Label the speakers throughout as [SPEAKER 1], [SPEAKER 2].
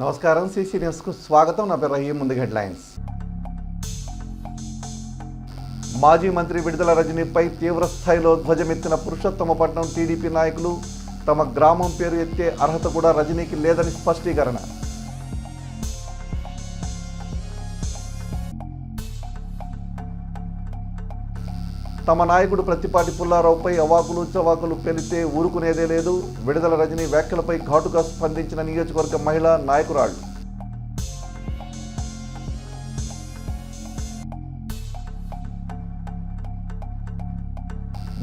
[SPEAKER 1] నమస్కారం, సిసి న్యూస్కు స్వాగతం. నా పేరు రహీం. ముందు హెడ్లైన్స్. మాజీ మంత్రి విడుదల రజనీపై తీవ్ర స్థాయిలో ధ్వజమెత్తిన పురుషోత్తమపట్నం టీడీపీ నాయకులు. తమ గ్రామం పేరు ఎత్తే అర్హత కూడా రజనీకి లేదని స్పష్టీకరణ. తమ నాయకుడు ప్రత్తిపాటి పుల్లారావుపై అవాకులు చవాకులు పెలితే ఊరుకునేదే లేదు. విడుదల రజనీ వ్యాఖ్యలపై ఘాటుగా స్పందించిన నియోజకవర్గ మహిళా నాయకురాళ్లు.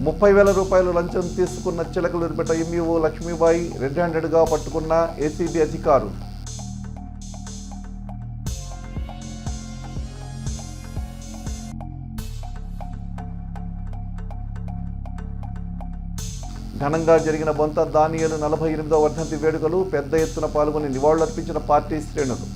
[SPEAKER 1] ₹30,000 లంచం తీసుకున్న చిలకలూరిపేట ఎంఈఓ లక్ష్మీబాయి రెడ్ హ్యాండెడ్గా పట్టుకున్న ఏసీబీ అధికారులు. ఘనంగా జరిగిన బొంత దానియేలు 48వ వర్ధంతి వేడుకలు. పెద్ద ఎత్తున పాల్గొని నివాళులర్పించిన పార్టీ శ్రేణులు.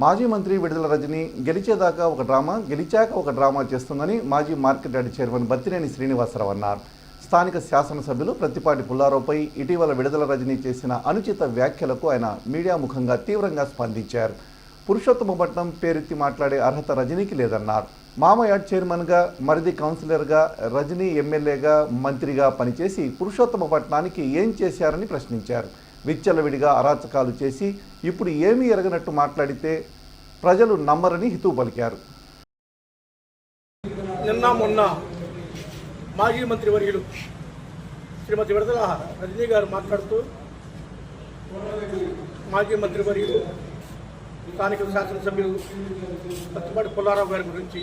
[SPEAKER 1] మాజీ మంత్రి విడుదల రజనీ గెలిచేదాకా ఒక డ్రామా, గెలిచాక ఒక డ్రామా చేస్తుందని మాజీ market yard chairman Battineni Srinivasarao అన్నారు. స్థానిక శాసనసభ్యులు ప్రత్తిపాటి పుల్లారావుపై ఇటీవల విడుదల రజనీ చేసిన అనుచిత వ్యాఖ్యలకు ఆయన మీడియా ముఖంగా తీవ్రంగా స్పందించారు. పురుషోత్తమపట్నం పేరెత్తి మాట్లాడే అర్హత రజనీకి లేదన్నారు. మామయార్డ్ చైర్మన్గా, మరిది కౌన్సిలర్గా, రజనీ ఎమ్మెల్యేగా, మంత్రిగా పనిచేసి పురుషోత్తమపట్నానికి ఏం చేశారని ప్రశ్నించారు. విచ్చలవిడిగా అరాచకాలు చేసి ఇప్పుడు ఏమీ ఎరగనట్టు మాట్లాడితే ప్రజలు నమ్మరని హితవు పలికారు.
[SPEAKER 2] నిన్న మొన్న మాజీ మంత్రి వర్యులు శ్రీమతి విడుదల రజనీ గారు మాట్లాడుతూ మాజీ మంత్రి వర్యులు స్థానిక శాసనసభ్యులు ప్రత్తిపాటి పుల్లారావు గారి గురించి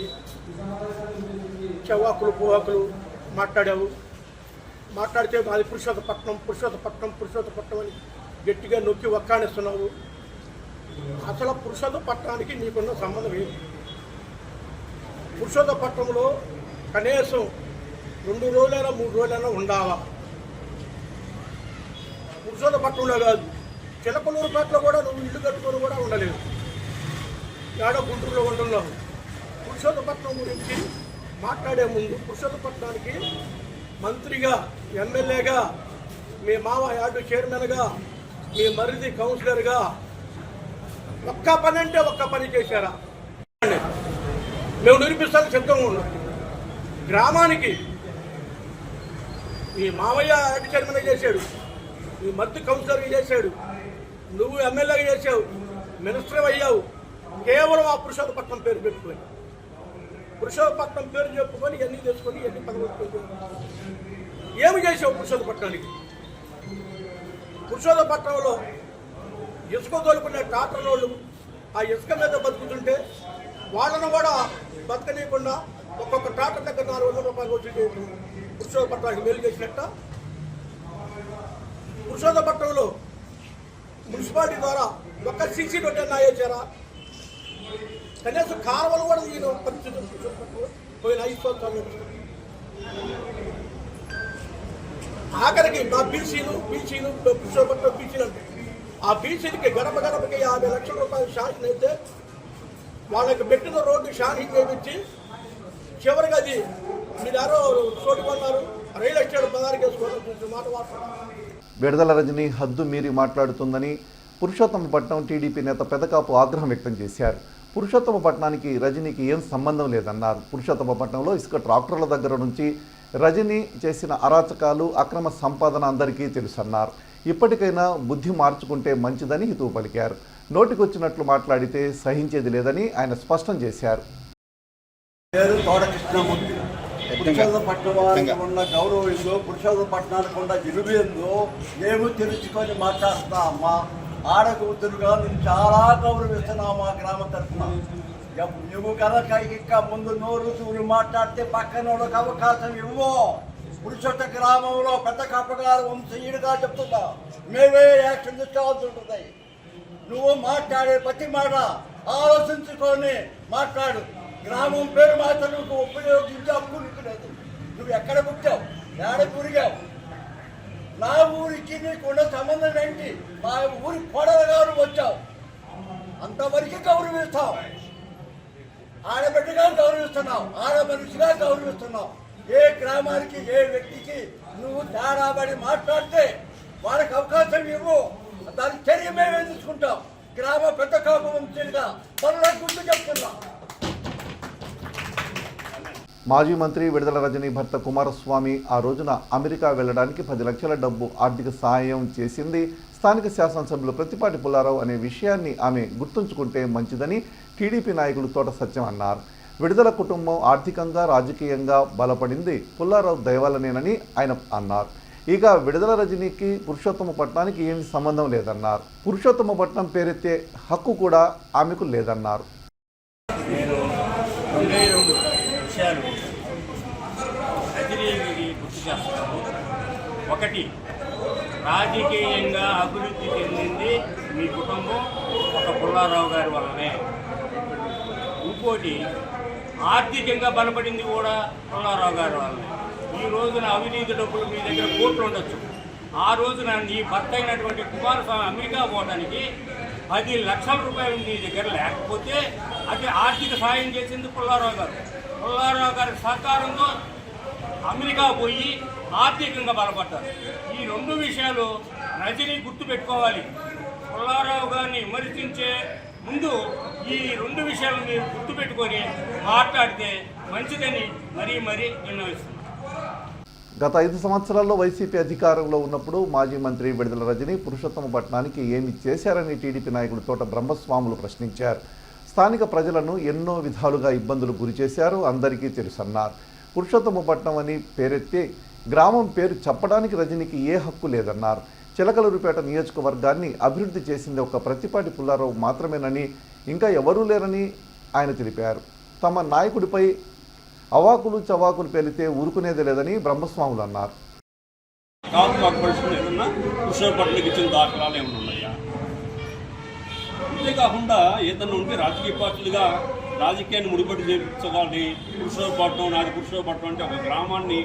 [SPEAKER 2] చవాకులు పువాకులు మాట్లాడావు. మాట్లాడితే మాది పురుషోత్తపట్నం అని గట్టిగా నొక్కి వక్కాణిస్తున్నావు. అసలు పురుషోత్తపట్నానికి నీకున్న సంబంధం ఏంటి? పురుషోత్తపట్నంలో కనీసం 2 రోజులైనా 3 రోజులైనా ఉండావా? పురుషోత్తపట్నంలో కాదు, చిలకలూరుపేటలో కూడా నువ్వు ఇల్లు కట్టుకొని కూడా ఉండలేదు. ఏడో గుంటూరులో ఉంటున్నావు. పురుషోత్తపట్నం గురించి మాట్లాడే ముందు పురుషోత్తపట్నానికి మంత్రిగా, ఎమ్మెల్యేగా, మీ మామ యార్డు చైర్మన్గా, మీ మరిది కౌన్సిలర్గా ఒక్క పని అంటే ఒక్క పని చేశారా? మేము నిరూపిస్తానికి సిద్ధంగా ఉన్నాం. గ్రామానికి మీ మామయ్య యార్డు చైర్మన్గా చేశాడు, మీ మరిది కౌన్సిలర్గా చేశాడు, నువ్వు ఎమ్మెల్యేగా చేసావు, మినిస్టర్ అయ్యావు. కేవలం ఆ పురుషోత్తపట్నం పేరు పెట్టుకొని, పురుషోత్తపట్నం పేరు చెప్పుకొని ఎన్ని తెచ్చుకొని ఎన్ని పదవులు ఏమి చేసావు పురుషోత్తపట్నానికి? పురుషోత్తపట్నంలో ఇసుక తోలుకునే ట్రాక్టర్ వాళ్ళు ఆ ఇసుక మీద బతుకుతుంటే వాళ్ళను కూడా బతకనీయకుండా ఒక్కొక్క ట్రాక్టర్ దగ్గర ₹400 వచ్చి పురుషోత్తపట్నానికి మేలు చేసినట్ట. పురుషోత్తపట్నంలో మున్సిపాలిటీ ద్వారా ఒక్క సీసీ రోడ్డు వేసారా? కనీసం కాలువలు కూడా నేను పరిస్థితి పోయిన 5 సంవత్సరాలు. ఆఖరికి మా బీసీలు పురుషోత్తపట్నం బీసీలు అంటే ఆ బీసీలకి గడప గడపకి ₹50 లక్షల షాహింగ్ అయితే వాళ్ళకి పెట్టిన రోడ్డు షాహింగ్ వేయించి చివరికి అది మీరు ఎవరో చోటుకున్నారు రైలు ఎస్టేట్ 16 వేసుకోవడం మాట వాడుతున్నారు.
[SPEAKER 1] విడుదల రజనీ హద్దు మీరి మాట్లాడుతుందని పురుషోత్తమపట్నం టీడీపీ నేత పెదకాపు ఆగ్రహం వ్యక్తం చేశారు. పురుషోత్తమపట్నానికి రజనీకి ఏం సంబంధం లేదన్నారు. పురుషోత్తమపట్నంలో ఇసుక ట్రాక్టర్ల దగ్గర నుంచి రజనీ చేసిన అరాచకాలు, అక్రమ సంపాదన అందరికీ తెలుసన్నారు. ఇప్పటికైనా బుద్ధి మార్చుకుంటే మంచిదని హితవు పలికారు. నోటికొచ్చినట్లు మాట్లాడితే సహించేది లేదని ఆయన స్పష్టం చేశారు.
[SPEAKER 3] పురుషోత్తపట్నం వారికి ఉన్న గౌరవం ఏందో, పురుషోత్తపట్నానికి ఉన్న విలువ ఏందో మేము తెలుసుకొని మాట్లాడుతున్నా. అమ్మా ఆడకూతురుగా నేను చాలా గౌరవిస్తున్నావు మా గ్రామ తరఫున. నువ్వు కనుక ఇంకా ముందు నోరు తూరు మాట్లాడితే పక్కన వాళ్ళకి అవకాశం ఇవ్వు. పురుషోత్త గ్రామంలో పెద్ద కప్పగారు వంశీయుడిగా చెప్తున్నా, మేమే యాక్షన్ తీసుకోవాల్సి ఉంటుంది. నువ్వు మాట్లాడే ప్రతి మాట ఆలోచించుకొని మాట్లాడు. గ్రామం పేరు మాత్రం నువ్వు ఉపయోగించి అప్పుడుకునేది. నువ్వు ఎక్కడ పుట్టావు, ఏడ కూరిగావు? నా ఊరికి నీకున్న సంబంధం ఏంటి? మా ఊరి కోడలుగా వచ్చావు, అంతవరకు గౌరవిస్తావు. ఆడబిడ్డగా గౌరవిస్తున్నావు, ఆడ మనిషిగా గౌరవిస్తున్నావు. ఏ గ్రామానికి ఏ వ్యక్తికి నువ్వు తేడాబడి మాట్లాడితే వాళ్ళకి అవకాశం ఇవ్వు, దాని చర్య మేమే తీసుకుంటాం. గ్రామ పెద్ద కాపు మంత్రిగా పనుల గుర్తు చెప్తున్నా.
[SPEAKER 1] మాజీ మంత్రి విడుదల రజనీ భర్త కుమారస్వామి ఆ రోజున అమెరికా వెళ్లడానికి 10 లక్షల డబ్బు ఆర్థిక సాయం చేసింది స్థానిక శాసనసభ్యులు ప్రతిపాటి పుల్లారావు అనే విషయాన్ని ఆమె గుర్తుంచుకుంటే మంచిదని టీడీపీ నాయకులు తోట సత్యం అన్నారు. విడుదల కుటుంబం ఆర్థికంగా రాజకీయంగా బలపడింది పుల్లారావు దయవల్లనేనని ఆయన అన్నారు. ఇక విడుదల రజనీకి పురుషోత్తమపట్నానికి ఏమీ సంబంధం లేదన్నారు. పురుషోత్తమపట్నం పేరెత్తే హక్కు కూడా ఆమెకు లేదన్నారు.
[SPEAKER 4] విషయాలు రజనీకి గుర్తు చేస్తున్నాము. ఒకటి, రాజకీయంగా అభివృద్ధి చెందింది మీ కుటుంబం ఒక పుల్లారావు గారి వల్లనే. ఇంకోటి, ఆర్థికంగా బలపడింది కూడా పుల్లారావు గారి వల్లనే. ఈ రోజున అవినీతి డబ్బులు మీ దగ్గర కోట్లు ఉండొచ్చు. ఆ రోజున నీ భర్త అయినటువంటి కుమారస్వామి అమెరికా పోవడానికి 10 లక్షల రూపాయలు నీ దగ్గర లేకపోతే అది ఆర్థిక సాయం చేసింది పుల్లారావు గారు. పుల్లారావు గారి సహకారంతో అమెరికా పోయి ఆర్థికంగా బలపడ్డారు. ఈ 2 విషయాలు రజనీ గుర్తుపెట్టుకోవాలి. పుల్లారావు గారిని విమర్శించే ముందు ఈ 2 విషయాలు మీరు గుర్తుపెట్టుకొని మాట్లాడితే మంచిదని మరీ విన్నవిస్తుంది.
[SPEAKER 1] గత 5 సంవత్సరాల్లో వైసీపీ అధికారంలో ఉన్నప్పుడు మాజీ మంత్రి విడుదల రజనీ పురుషోత్తమపట్నానికి ఏమి చేశారని టీడీపీ నాయకుడు తోట బ్రహ్మస్వాములు ప్రశ్నించారు. స్థానిక ప్రజలను ఎన్నో విధాలుగా ఇబ్బందులు గురిచేశారు, అందరికీ తెలుసన్నారు. పురుషోత్తమపట్నం అని పేరెత్తి గ్రామం పేరు చెప్పడానికి రజనీకి ఏ హక్కు లేదన్నారు. చిలకలూరిపేట నియోజకవర్గాన్ని అభివృద్ధి చేసింది ఒక ప్రతిపాటి పుల్లారావు మాత్రమేనని, ఇంకా ఎవరూ లేరని ఆయన తెలిపారు. తమ నాయకుడిపై అవాకులు చవాకులు పేలితే ఊరుకునేది లేదని బ్రహ్మస్వాములు అన్నారు.
[SPEAKER 5] ఇచ్చిన దాఖలాలు ఏమైనా ఉన్నాయా? అంతేకాకుండా ఏదన్నా ఉంటే రాజకీయ పార్టీలుగా రాజకీయాన్ని ముడిపడి చేయించగాలి. పురుషోత్తపట్నం నాది పురుషోత్తపట్నం అంటే ఒక గ్రామాన్ని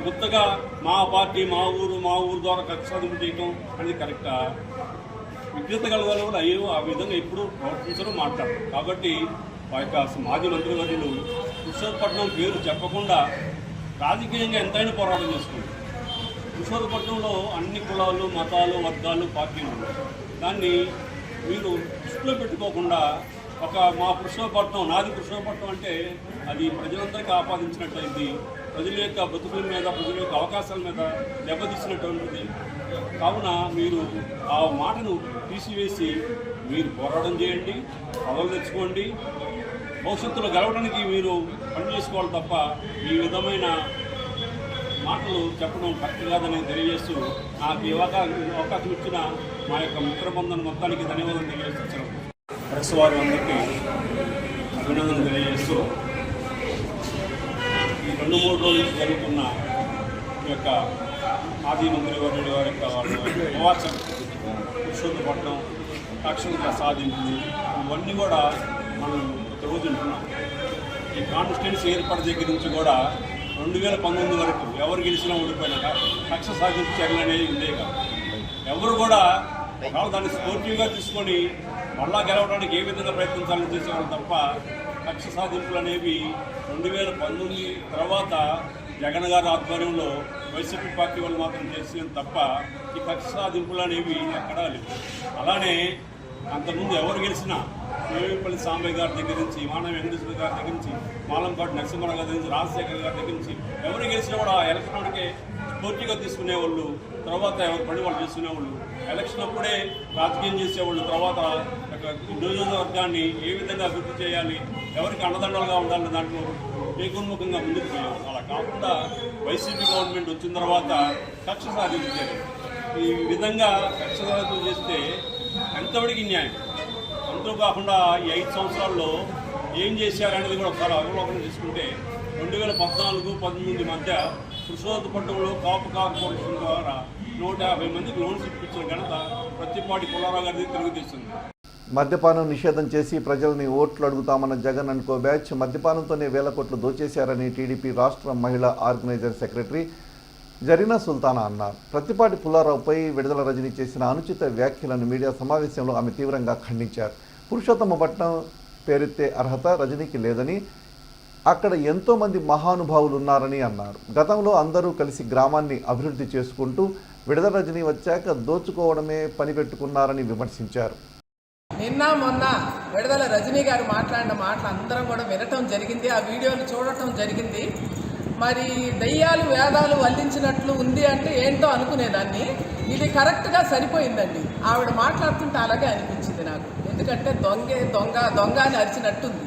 [SPEAKER 5] కొత్తగా మా పార్టీ మా ఊరు ద్వారా కక్ష సాధింపు చేయడం అనేది కరెక్టా? విజ్ఞత కలగాలి కూడా అయ్యో ఆ విధంగా ఎప్పుడు ప్రవర్తించడం మాట్లాడరు. కాబట్టి ఆ యొక్క మాజీ మంత్రివర్యులు పురుషోత్తపట్నం పేరు చెప్పకుండా రాజకీయంగా ఎంతైనా పోరాటం చేసుకుంది. పురుషోత్తపట్నంలో అన్ని కులాలు మతాలు వర్గాలు పార్టీలు ఉన్నాయి. దాన్ని మీరు దృష్టిలో పెట్టుకోకుండా మా పురుషోత్తపట్నం నాది పురుషోత్తపట్నం అంటే అది ప్రజలందరికీ ఆపాదించినట్టయింది. ప్రజల యొక్క బతుకుల మీద ప్రజల యొక్క అవకాశాల మీద దెబ్బతీసినటువంటిది. కావున మీరు ఆ మాటను తీసివేసి మీరు పోరాటం చేయండి, పదవులు తెచ్చుకోండి, భవిష్యత్తులో గెలవడానికి మీరు పని చేసుకోవాలి తప్ప ఈ విధమైన మాటలు చెప్పడం కరెక్ట్ కాదని తెలియజేస్తూ నాకు ఈ అవకాశం ఇచ్చిన మా యొక్క మిత్రబంధన మొత్తానికి ధన్యవాదాలు తెలియజేస్తూ ప్రెస్ వారి అందరికీ అభినందనలు తెలియజేస్తూ ఈ 2-3 రోజులు జరుగుతున్న ఈ యొక్క మాజీ మంత్రి వర్యుడి వారి యొక్క వివాచం పురుషోత్తపట్నం కక్షలుగా సాధించింది ఇవన్నీ కూడా మనం ప్రతిరోజు ఉంటున్నాం. ఈ కాన్స్టిట్యున్సీ ఏర్పాటు దగ్గర నుంచి కూడా 2019 వరకు ఎవరు గెలిచినా ఓడిపోయినాక కక్ష సాధింపు చర్యలు అనేవి ఉండేవి కాదు. ఎవరు కూడా దాన్ని స్పోర్టివ్గా తీసుకొని మళ్ళా గెలవడానికి ఏ విధంగా ప్రయత్నించాలని చేసేవాళ్ళు తప్ప కక్ష సాధింపులు అనేవి 2019 తర్వాత జగన్ గారి ఆధ్వర్యంలో వైసీపీ పార్టీ వాళ్ళు మాత్రం చేసేది తప్ప ఈ కక్ష సాధింపులు అనేవి ఎక్కడా లేవు. అలానే అంతకుముందు ఎవరు గెలిచినా వేవేపల్లి సాంబయ్య గారి దగ్గర నుంచి మానవ వెంకటేశ్వర గారి దగ్గర నుంచి మాలంపాటి నరసింహరావు గారి దగ్గర నుంచి రాజశేఖర్ గారి దగ్గర నుంచి ఎవరు గెలిచినా కూడా ఎలక్షన్కే స్పోర్టివ్గా తీసుకునేవాళ్ళు, తర్వాత ఎవరు పని వాళ్ళు చేసుకునేవాళ్ళు. ఎలక్షన్ అప్పుడే రాజకీయం చేసేవాళ్ళు, తర్వాత నియోజకవర్గాన్ని ఏ విధంగా అభివృద్ధి చేయాలి, ఎవరికి అండదండలుగా ఉండాలని దాంట్లో ఏకోన్ముఖంగా ముందుకు పోయారు. అలా కాకుండా వైసీపీ గవర్నమెంట్ వచ్చిన తర్వాత కక్ష సాధించారు. ఈ విధంగా కక్ష సాధింపు చేస్తే ఎంతవరకు న్యాయం? అంతేకాకుండా ఈ 5 సంవత్సరాల్లో ఏం చేశారనేది కూడా ఒకసారి అవలోకనం చేసుకుంటే 2014-18 మధ్య పురుషోత్తపట్నంలో కాపు కార్పొరేషన్ ద్వారా 150 మందికి లోన్స్ ఇప్పించిన ఘనత ప్రతిపాటి పుల్లారావు గారి తిరుగుతీస్తుంది.
[SPEAKER 1] మద్యపానం నిషేధం చేసి ప్రజల్ని ఓట్లు అడుగుతామన్న జగన్ అనుకో బ్యాచ్ మద్యపానంతోనే వేల కోట్లు దోచేశారని టీడీపీ రాష్ట్ర మహిళా ఆర్గనైజర్ సెక్రటరీ జరీనా సుల్తానా అన్నారు. ప్రతిపాటి పుల్లారావుపై విడుదల రజనీ చేసిన అనుచిత వ్యాఖ్యలను మీడియా సమావేశంలో ఆమె తీవ్రంగా ఖండించారు. పురుషోత్తమపట్నం పేరెత్తే అర్హత రజనీకి లేదని, అక్కడ ఎంతోమంది మహానుభావులు ఉన్నారని అన్నారు. గతంలో అందరూ కలిసి గ్రామాన్ని అభివృద్ధి చేసుకుంటూ విడుదల రజనీ వచ్చాక దోచుకోవడమే పనిపెట్టుకున్నారని విమర్శించారు.
[SPEAKER 6] నిన్న మొన్న విడుదల రజనీ గారు మాట్లాడిన మాటలు అందరం కూడా వినటం జరిగింది, ఆ వీడియోలు చూడటం జరిగింది. మరి దయ్యాలు వేదాలు వల్లించినట్లు ఉంది అంటే ఏంటో అనుకునేదాన్ని. ఇది కరెక్ట్గా సరిపోయిందండి. ఆవిడ మాట్లాడుతుంటే అలాగే అనిపించింది నాకు. ఎందుకంటే దొంగ అని అరిచినట్టుంది.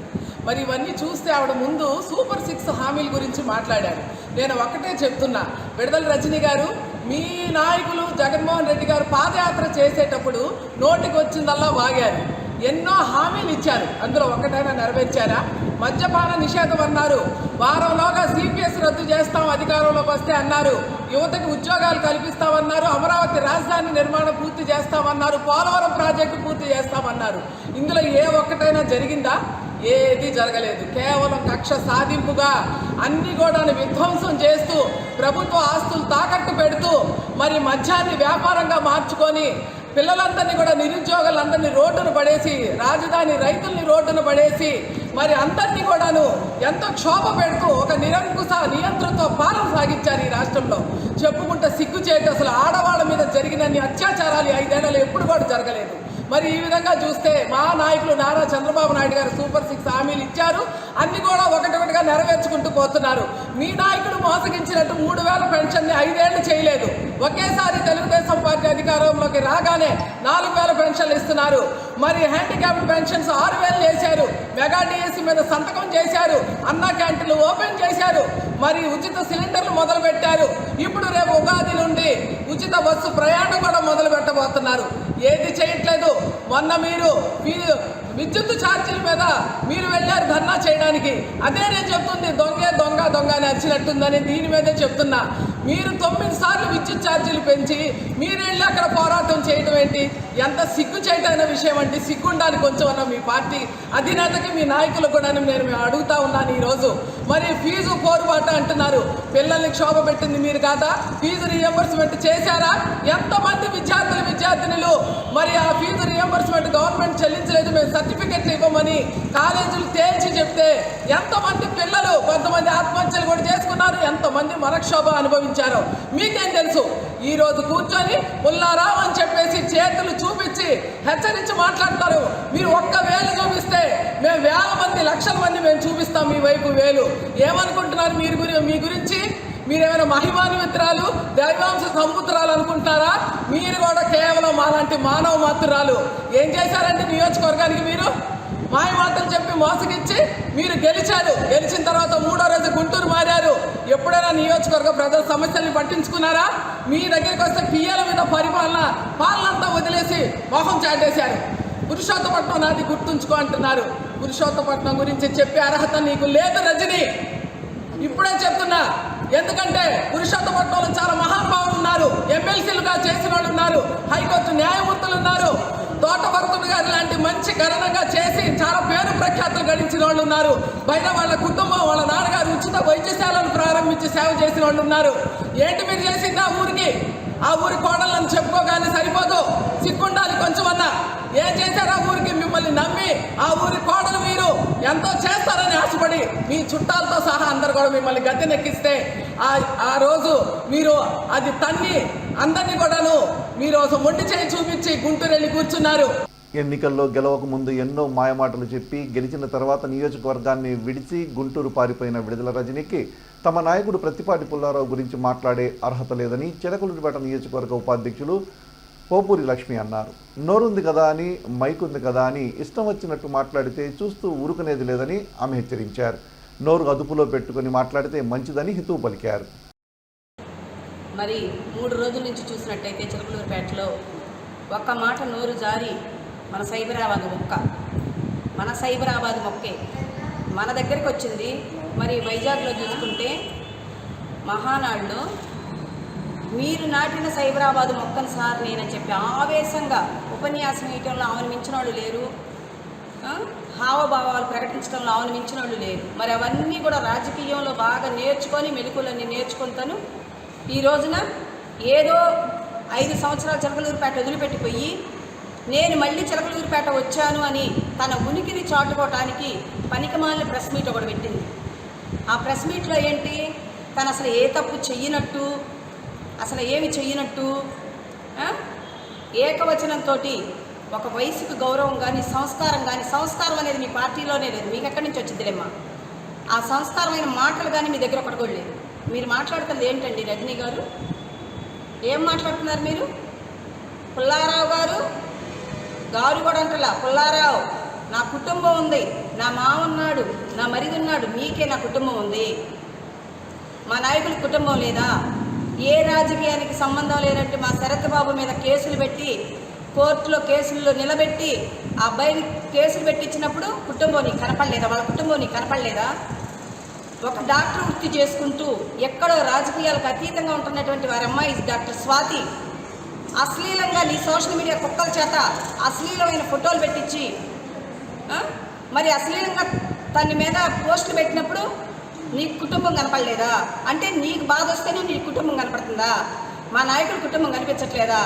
[SPEAKER 6] మరి ఇవన్నీ చూస్తే ఆవిడ ముందు సూపర్ 6 హామీల గురించి మాట్లాడారు. నేను ఒకటే చెప్తున్నా, విడుదల రజనీ గారు, మీ నాయకులు జగన్మోహన్ రెడ్డి గారు పాదయాత్ర చేసేటప్పుడు నోటికి వచ్చిందల్లా వాగారు. ఎన్నో హామీలు ఇచ్చారు, అందులో ఒకటైనా నెరవేర్చారా? మద్యపాన నిషేధం అన్నారు, వారంలోగా సిపిఎస్ రద్దు చేస్తాం అధికారంలోకి వస్తే అన్నారు. యువతకు ఉద్యోగాలు కల్పిస్తామన్నారు, అమరావతి రాజధాని నిర్మాణం పూర్తి చేస్తామన్నారు, పోలవరం ప్రాజెక్టు పూర్తి చేస్తామన్నారు. ఇందులో ఏ ఒక్కటైనా జరిగిందా? ఏది జరగలేదు. కేవలం కక్ష సాధింపుగా అన్ని కూడా విధ్వంసం చేస్తూ ప్రభుత్వ ఆస్తులు తాకట్టు పెడుతూ మరి మద్యాన్ని వ్యాపారంగా మార్చుకొని పిల్లలందరినీ కూడా నిరుద్యోగులందరినీ రోడ్డును పడేసి రాజధాని రైతుల్ని రోడ్డును పడేసి మరి అందరినీ కూడాను ఎంతో క్షోభ పెడుతూ ఒక నిరంకుశ నియంత్రణతో పాలన సాగించారు ఈ రాష్ట్రంలో. చెప్పుకుంటే సిగ్గుచేటు. అసలు ఆడవాళ్ళ మీద జరిగినన్ని అత్యాచారాలు 5 ఏళ్లలో ఎప్పుడు కూడా జరగలేదు. మరి ఈ విధంగా చూస్తే మా నాయకులు నారా చంద్రబాబు నాయుడు గారు సూపర్ 6 హామీలు ఇచ్చారు, అన్ని కూడా ఒకటిగా నెరవేర్చుకుంటూ పోతున్నారు. మీ నాయకుడు మోసగించినట్టు 3000 పెన్షన్ని 5 ఏళ్లు చేయలేదు. ఒకేసారి తెలుగుదేశం పార్టీ అధికారంలోకి రాగానే 4000 పెన్షన్లు ఇస్తున్నారు. మరి హ్యాండిక్యాప్డ్ పెన్షన్స్ 6000 చేశారు. మెగా డిఎస్సీ మీద సంతకం చేశారు. అన్నా క్యాంటీన్లు ఓపెన్ చేశారు. మరి ఉచిత సిలిండర్లు మొదలు పెట్టారు. ఇప్పుడు రేపు ఉగాది నుండి ఉచిత బస్సు ప్రయాణం కూడా మొదలు పెట్టబోతున్నారు. ఏది చేయట్లేదు. మొన్న మీరు విద్యుత్ ఛార్జీల మీద మీరు వెళ్ళారు ధర్నా చేయడానికి. అదే నేను చెప్తుంది, దొంగ అని వచ్చినట్టుందని దీని మీదే చెప్తున్నా. మీరు 9 సార్లు విద్యుత్ ఛార్జీలు పెంచి మీరు వెళ్ళి అక్కడ పోరాటం చేయడం ఏంటి? ఎంత సిగ్గు చేయటైన విషయం అండి. సిగ్గుండాలి కొంచెం అన్న మీ పార్టీ అధినేతకి మీ నాయకులు కూడా మేము అడుగుతా ఉన్నాను ఈరోజు. మరి ఫీజు పోరుబాట అంటున్నారు. పిల్లల్ని క్షోభ పెట్టింది మీరు కాదా? ఫీజు రియంబర్స్మెంట్ చేశారా? ఎంతమంది విద్యార్థినులు మరి ఆ ఫీజు రియంబర్స్మెంట్ గవర్నమెంట్ చెల్లించలేదు, మేము సర్టిఫికెట్లు ఇవ్వమని కాలేజీలు తేల్చి చెప్తే ఎంతమంది పిల్లలు కొంతమంది ఆత్మహత్యలు కూడా చేసుకున్నారు, ఎంతమంది మనక్షోభ అనుభవించారో మీకేం తెలుసు? ఈ రోజు కూర్చొని పుల్లారావు అని చెప్పేసి చేతులు చూపించి హెచ్చరించి మాట్లాడతారు. మీరు ఒక్క వేలు చూపిస్తే మేము వేల మంది లక్షల మంది మేము చూపిస్తాం మీ వైపు వేలు. ఏమనుకుంటున్నారు మీరు? మీ గురించి మీరేమైనా మహిమాన్వితురాలు దైవాంశ సముద్రాలు అనుకుంటున్నారా? మీరు కూడా కేవలం అలాంటి మానవ మాత్రాలు. ఏం చేశారంటే నియోజకవర్గానికి మీరు మాయ మాటలు చెప్పి మోసగిచ్చి మీరు గెలిచారు. గెలిచిన తర్వాత 3వ రోజు గుంటూరు మారారు. ఎప్పుడైనా నియోజకవర్గ ప్రజల సమస్యల్ని పట్టించుకున్నారా? మీ దగ్గరికి వస్తే పియ్యల మీద పాలనంతా వదిలేసి మొహం చాటేశారు. పురుషోత్తపట్నం నాది గుర్తుంచుకో అంటున్నారు. పురుషోత్తపట్నం గురించి చెప్పే అర్హత నీకు లేదు రజనీ. ఇప్పుడే చెప్తున్నా. ఎందుకంటే పురుషోత్తపట్నంలో చాలా మహానుభావులు ఉన్నారు. ఎమ్మెల్సీలుగా చేసిన వాళ్ళు ఉన్నారు. హైకోర్టు న్యాయమూర్తులు ఉన్నారు. తోటభరతుడు గారు లాంటి మంచి గణనంగా చేసి చాలా పేరు ప్రఖ్యాతులు గడించిన వాళ్ళు ఉన్నారు. బయట వాళ్ళ కుటుంబం వాళ్ళ నాన్నగారు ఉచిత వైద్యశాలను ప్రారంభించి సేవ చేసిన వాళ్ళు ఉన్నారు. ఏంటి మీరు చేసింది ఆ ఊరికి? ఆ ఊరి కోడళ్ళని చెప్పుకోగానే సరిపోదు, సిగ్గుండాలి కొంచెమన్నా. ఏం చేశారు ఆ ఊరికి? మిమ్మల్ని నమ్మి ఆ ఊరి కోడలు మీరు ఎంతో చేస్తారని ఆశపడి మీ చుట్టాలతో సహా అందరు కూడా మిమ్మల్ని గద్దెనెక్కిస్తే ఆ రోజు మీరు అది తన్ని అందరినీ కూడాను మీరు మొండి చేయి చూపించి గుంటూరు వెళ్ళి కూర్చున్నారు.
[SPEAKER 1] ఎన్నికల్లో గెలవక ముందు ఎన్నో మాయమాటలు చెప్పి గెలిచిన తర్వాత నియోజకవర్గాన్ని విడిచి గుంటూరు పారిపోయిన విడుదల రజనీకి తమ నాయకుడు ప్రత్తిపాటి పుల్లారావు గురించి మాట్లాడే అర్హత లేదని చిలకలూరిపేట నియోజకవర్గ ఉపాధ్యక్షులు పోపూరి లక్ష్మి అన్నారు. నోరుంది కదా అని, మైకుంది కదా అని ఇష్టం వచ్చినట్టు మాట్లాడితే చూస్తూ ఊరుకునేది లేదని ఆమె హెచ్చరించారు. నోరు అదుపులో పెట్టుకుని మాట్లాడితే మంచిదని హితవు పలికారు.
[SPEAKER 7] మరి 3 రోజుల నుంచి చూసినట్టయితే చిలకలూరిపేటలో ఒక్క మాట నోరు జారి మన సైబరాబాద్ మొక్కే మన దగ్గరికి వచ్చింది. మరి వైజాగ్లో చూసుకుంటే మహానాడులో మీరు నాటిన సైబరాబాద్ మొక్కను సార్ నేనని చెప్పి ఆవేశంగా ఉపన్యాసం ఇవ్వడంలో ఆమెను మించిన వాళ్ళు లేరు. హావభావాలు ప్రకటించడంలో ఆమెను మించిన వాళ్ళు లేరు. మరి అవన్నీ కూడా రాజకీయంలో బాగా నేర్చుకొని మెలకువలన్నీ నేర్చుకుంటాను. ఈ రోజున ఏదో 5 సంవత్సరాలు చిలకలూరిపేట వదిలిపెట్టిపోయి నేను మళ్ళీ చిలకలూరిపేట వచ్చాను అని తన ఉనికిని చాటుకోవటానికి పనికిమాలిన ప్రెస్ మీట్ ఒకటి పెట్టింది. ఆ ప్రెస్ మీట్లో ఏంటి, తను అసలు ఏ తప్పు చెయ్యనట్టు, అసలు ఏమి చెయ్యనట్టు, ఏకవచనంతో ఒక వయసుకు గౌరవం కానీ సంస్కారం కానీ, సంస్కారం అనేది మీ పార్టీలోనే లేదు, మీకు ఎక్కడి నుంచి వచ్చిందిలేమ్మా. ఆ సంస్కారమైన మాటలు కానీ మీ దగ్గర ఒకటి కూడా లేదు. మీరు మాట్లాడుతుంది ఏంటండి రజనీ గారు? ఏం మాట్లాడుతున్నారు మీరు? పుల్లారావు గారు కూడా అంటలా, పుల్లారావు నా కుటుంబం ఉంది, నా మామ ఉన్నాడు, నా మరిది ఉన్నాడు, మీకే నా కుటుంబం ఉంది, మా నాయకుల కుటుంబం లేదా? ఏ రాజకీయానికి సంబంధం లేనట్టు మా శరత్ బాబు మీద కేసులు పెట్టి, కోర్టులో కేసుల్లో నిలబెట్టి, ఆ అబ్బాయిని కేసులు పెట్టించినప్పుడు కుటుంబం నీకు కనపడలేదా? వాళ్ళ కుటుంబం నీకు కనపడలేదా? ఒక డాక్టర్ వృత్తి చేసుకుంటూ ఎక్కడో రాజకీయాలకు అతీతంగా ఉంటున్నటువంటి వారి అమ్మాయి డాక్టర్ స్వాతి అశ్లీలంగా నీ సోషల్ మీడియా కుక్కల చేత అశ్లీలమైన ఫోటోలు పెట్టించి, మరి అశ్లీలంగా తన మీద పోస్టులు పెట్టినప్పుడు నీకు కుటుంబం కనపడలేదా? అంటే నీకు బాధ వస్తేనే నీ కుటుంబం కనపడుతుందా? మా నాయకుల కుటుంబం కనిపించట్లేదా?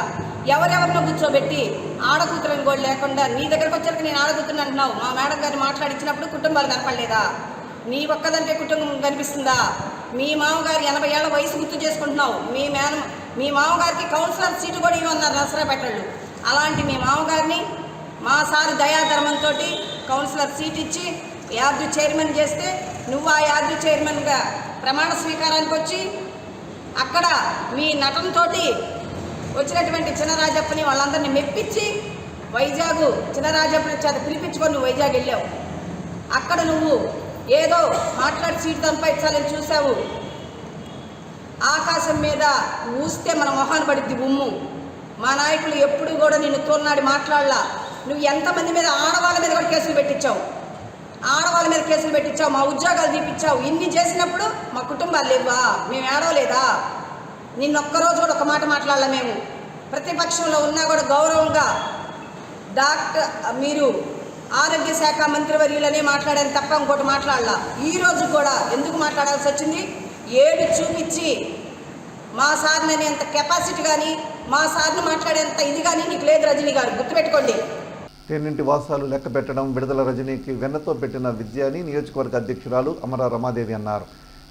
[SPEAKER 7] ఎవరెవరినో కూర్చోబెట్టి ఆడకూతురని కూడా లేకుండా నీ దగ్గరకు వచ్చాక నేను ఆడకూతురని అంటున్నావు. మా మేడం గారిని మాట్లాడించినప్పుడు కుటుంబాలు కనపడలేదా? నీ ఒక్కదంటే కుటుంబం కనిపిస్తుందా? మీ మామగారు 80 ఏళ్ల వయసు గుర్తు చేసుకుంటున్నావు. మీ మామగారికి కౌన్సిలర్ సీటు కూడా ఇవ్వన్నారు నరసరాపేటలు. అలాంటి మీ మామగారిని మా సార్ దయాధర్మంతో కౌన్సిలర్ సీట్ ఇచ్చి యార్డు చైర్మన్ చేస్తే నువ్వు ఆ యార్డు చైర్మన్గా ప్రమాణ స్వీకారానికి వచ్చి అక్కడ మీ నటనతో వచ్చినటువంటి చినరాజప్పని వాళ్ళందరినీ మెప్పించి వైజాగ్ చినరాజప్పని చేత పిలిపించుకొని నువ్వు వైజాగ్ వెళ్ళావు. అక్కడ నువ్వు ఏదో మాట్లాడి సీటు సంపాదించాలని చూసావు. ఆకాశం మీద ఊస్తే మన మొహాన్ని పడిద్ది ఉమ్ము. మా నాయకులు ఎప్పుడు కూడా నిన్ను తోలనాడి మాట్లాడలా. నువ్వు ఎంతమంది మీద, ఆడవాళ్ళ మీద కూడా కేసులు పెట్టించావు, ఆడవాళ్ళ మీద కేసులు పెట్టించావు, మా ఉద్యోగాలు తీపిచ్చావు. ఇన్ని చేసినప్పుడు మా కుటుంబాలు లేవా? మేము ఏడవలేదా? నిన్నొక్కరోజు కూడా ఒక మాట మాట్లాడలే. మేము ప్రతిపక్షంలో ఉన్నా కూడా గౌరవంగా మీరు ఆరోగ్య శాఖ మంత్రివర్యులనే మాట్లాడాను తప్ప ఇంకోటి మాట్లాడలా. ఈరోజు కూడా ఎందుకు మాట్లాడాల్సి వచ్చింది? ఏడు చూపించి మా సార్ని అనేంత కెపాసిటీ కానీ, మా సార్ని మాట్లాడేంత ఇది కానీ నీకు లేదు రజనీ గారు, గుర్తుపెట్టుకోండి.
[SPEAKER 1] తేనింటి వాసాలు లెక్క పెట్టడం విడుదల రజనీకి వెన్నతో పెట్టిన విద్య అని నియోజకవర్గ అధ్యక్షురాలు అమర రమాదేవి అన్నారు.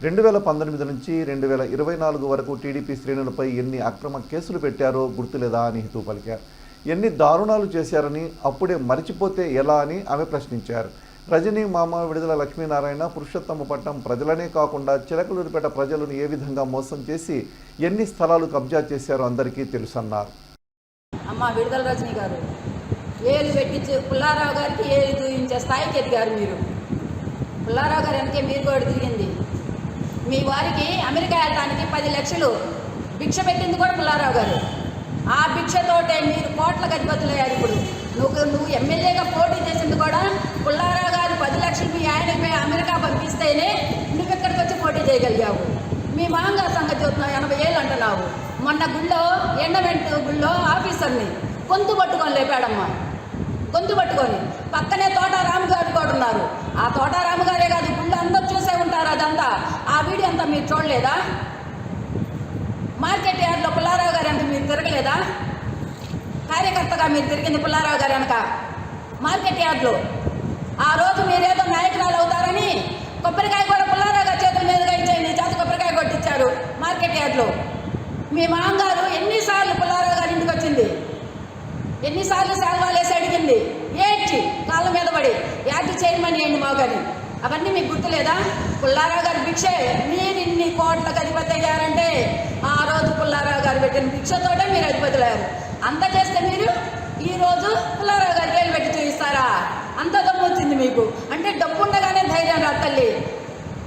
[SPEAKER 1] 2019 నుంచి 2024 వరకు టీడీపీ శ్రేణులపై ఎన్ని అక్రమ కేసులు పెట్టారో గుర్తులేదా అని హితవు పలికారు. ఎన్ని దారుణాలు చేశారని అప్పుడే మరిచిపోతే ఎలా అని ఆమె ప్రశ్నించారు. రజనీ మామ విడుదల లక్ష్మీనారాయణ పురుషోత్తమపట్నం ప్రజలనే కాకుండా చిలకలూరిపేట ప్రజలను ఏ విధంగా మోసం చేసి ఎన్ని స్థలాలు కబ్జా చేశారో అందరికీ తెలుసన్నారు.
[SPEAKER 7] అమ్మ విడుదల రజనీ గారు ఏలు పెట్టించి పుల్లారావు గారికి ఏలు చూపించే స్థాయికి ఎదిగారు మీరు. పుల్లారావు గారు వెనకే మీరు కూడా తిరిగింది. మీ వారికి అమెరికా వెళ్ళడానికి 10 లక్షలు భిక్ష పెట్టింది కూడా పుల్లారావు గారు. ఆ భిక్షతోటే మీరు కోట్ల గతిపతులయ్యారు. ఇప్పుడు నువ్వు ఎమ్మెల్యేగా పోటీ చేసింది కూడా పుల్లారావు గారు 10 లక్షలు మీ ఆయనపై అమెరికా పంపిస్తేనే నువ్వు ఇక్కడికి వచ్చి పోటీ చేయగలిగావు. మీ మామగారు సంగతి చూస్తున్నావు, 80 ఏళ్ళు అంటున్నావు. మొన్న గుళ్ళో ఎండమెంట్ గుళ్ళో ఆఫీసర్ని గొంతు పట్టుకొని లేపాడమ్మా, గొంతు పట్టుకొని. పక్కనే తోటారాము గారు కూడా ఉన్నారు. ఆ తోటారాము గారే కాదు, గుళ్ళు అందరూ చూసే ఉంటారు అదంతా. ఆ వీడియో అంతా మీరు చూడలేదా? మార్కెట్ యార్డ్లో పుల్లారావు గారు అంటే మీరు తిరగలేదా? కార్యకర్తగా మీరు తిరిగింది పుల్లారావు గారు వెనక మార్కెట్ యార్డ్లో. ఆ రోజు మీరేదో నాయకురాలు అవుతారని కొబ్బరికాయ కూడా పుల్లారావు గారి చేతుల మీదుగా ఇచ్చేయండి, చేత కొబ్బరికాయ కొట్టించారు మార్కెట్ యార్డ్లో. మీ మామగారు ఎన్నిసార్లు పుల్లారావు గారి ఇంటికి వచ్చింది, ఎన్నిసార్లు శాల్వాలు వేసి అడిగింది, ఏడ్చి కాళ్ళ మీద పడి యార్డు చైర్మన్ ఏంటి మామగారిని. అవన్నీ మీకు గుర్తులేదా? పుల్లారావు గారి భిక్షే మీరు ఇన్ని కోట్ల అధిపతి అయ్యారంటే ఆ రోజు పుల్లారావు గారు పెట్టిన భిక్షతోటే మీరు అధిపతులయ్యారు. అంత చేస్తే మీరు ఈరోజు పుల్లారావు గారికి ఏళ్ళు పెట్టి చూపిస్తారా? అంత దమ్ము వచ్చింది మీకు. అంటే డబ్బు ఉండగానే ధైర్యం రా తల్లి.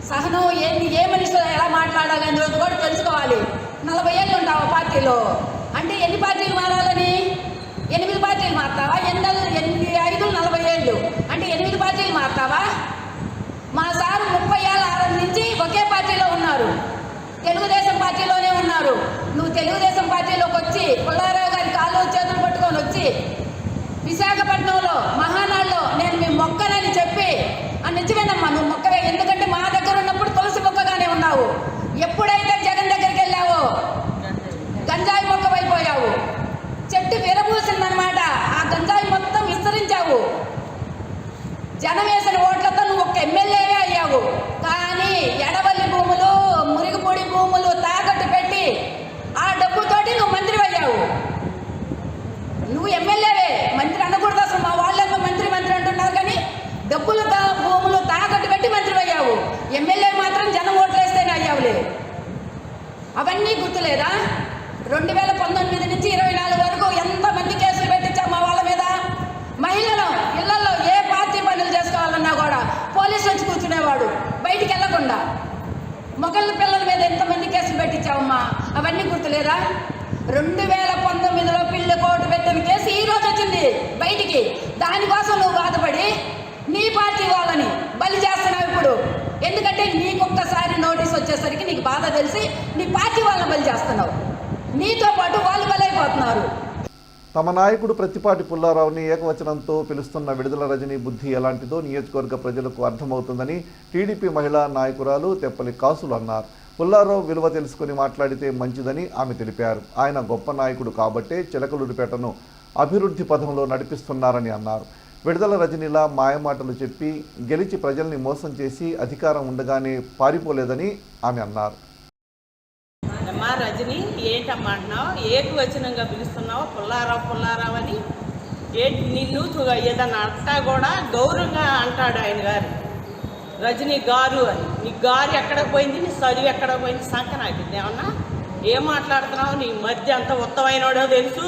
[SPEAKER 7] సహనం ఏ మనిషితో ఎలా మాట్లాడాలి అనే రోజు కూడా తెలుసుకోవాలి. 40 ఏళ్ళు ఉంటావు పార్టీలో అంటే ఎన్ని పార్టీలు మారాలని? 8 పార్టీలు మారుతావా? 8 5 40 ఏళ్ళు అంటే 8 పార్టీలు మారుతావా? మా సారు 30 ఏళ్ళ నుంచి ఒకే పార్టీలో ఉన్నారు, తెలుగుదేశం పార్టీలోనే ఉన్నారు. నువ్వు తెలుగుదేశం పార్టీలోకి వచ్చి పుల్లారావు గారి కాళ్ళు చేతులు పట్టుకొని వచ్చి విశాఖపట్నంలో మహానాడులో నేను మీ మొక్కనని చెప్పి నిజమేనమ్మా, నువ్వు మొక్కవే. ఎందుకంటే మా దగ్గర ఉన్నప్పుడు తులసి మొక్కగానే ఉన్నావు. ఎప్పుడైతే జగన్ దగ్గరికి వెళ్ళావో గంజాయి మొక్కవైపోయావు. చెట్టు విరబూసిందనమాట. గుర్తులేదా? 2019 నుంచి 24 వరకు ఎంతమంది కేసులు పెట్టించాం మా వాళ్ళ మీద. మహిళలు ఇళ్లలో ఏ పార్టీ పనులు చేసుకోవాలన్నా కూడా పోలీసు వచ్చి కూర్చునేవాడు బయటికి వెళ్ళకుండా. మొగళ్ళ పిల్లల మీద ఎంతమంది కేసులు పెట్టించావమ్మా, అవన్నీ గుర్తులేదా? 2019లో పిల్లి కోర్టు పెట్టిన కేసు ఈ రోజు వచ్చింది బయటికి. దానికోసం నువ్వు బాధపడి నీ పార్టీ వాళ్ళని బలి చేస్తున్నావు ఇప్పుడు. ఎందుకంటే నీకు ఒక్కసారి నోటీస్ వచ్చేసరికి నీకు బాధ తెలిసి నీ పార్టీ వాళ్ళని బలి చేస్తున్నావు, నీతో పాటు వాళ్ళు బలైపోతున్నారు.
[SPEAKER 1] తమ నాయకుడు ప్రత్తిపాటి పుల్లారావుని ఏకవచనంతో పిలుస్తున్న విడుదల రజనీ బుద్ధి ఎలాంటిదో నియోజకవర్గ ప్రజలకు అర్థమవుతుందని టీడీపీ మహిళా నాయకురాలు తెప్పలి కాసులు అన్నారు. పుల్లారావు విలువ తెలుసుకుని మాట్లాడితే మంచిదని ఆమె తెలిపారు. ఆయన గొప్ప నాయకుడు కాబట్టే చిలకలూరిపేటను అభివృద్ధి పథంలో నడిపిస్తున్నారని అన్నారు. విడుదల రజనీలా మాయమాటలు చెప్పి గెలిచి ప్రజల్ని మోసం చేసి అధికారం ఉండగానే పారిపోలేదని ఆమె అన్నారు.
[SPEAKER 8] అమ్మా రజని, ఏంటమ్మా అంటున్నావు? ఏకవచనంగా పిలుస్తున్నావు పుల్లారావు అని. ఏంటి నిన్ను ఏదన్నా అంటా కూడా గౌరవంగా అంటాడు ఆయన గారు, రజనీ గారు అని. నీ గారు ఎక్కడ పోయింది, నీ చదువు ఎక్కడ పోయింది, సంఖ నాకింది ఏమన్నా? ఏం మాట్లాడుతున్నావు? నీ మధ్య ఎంత ఉత్తమైనోడో తెలుసు,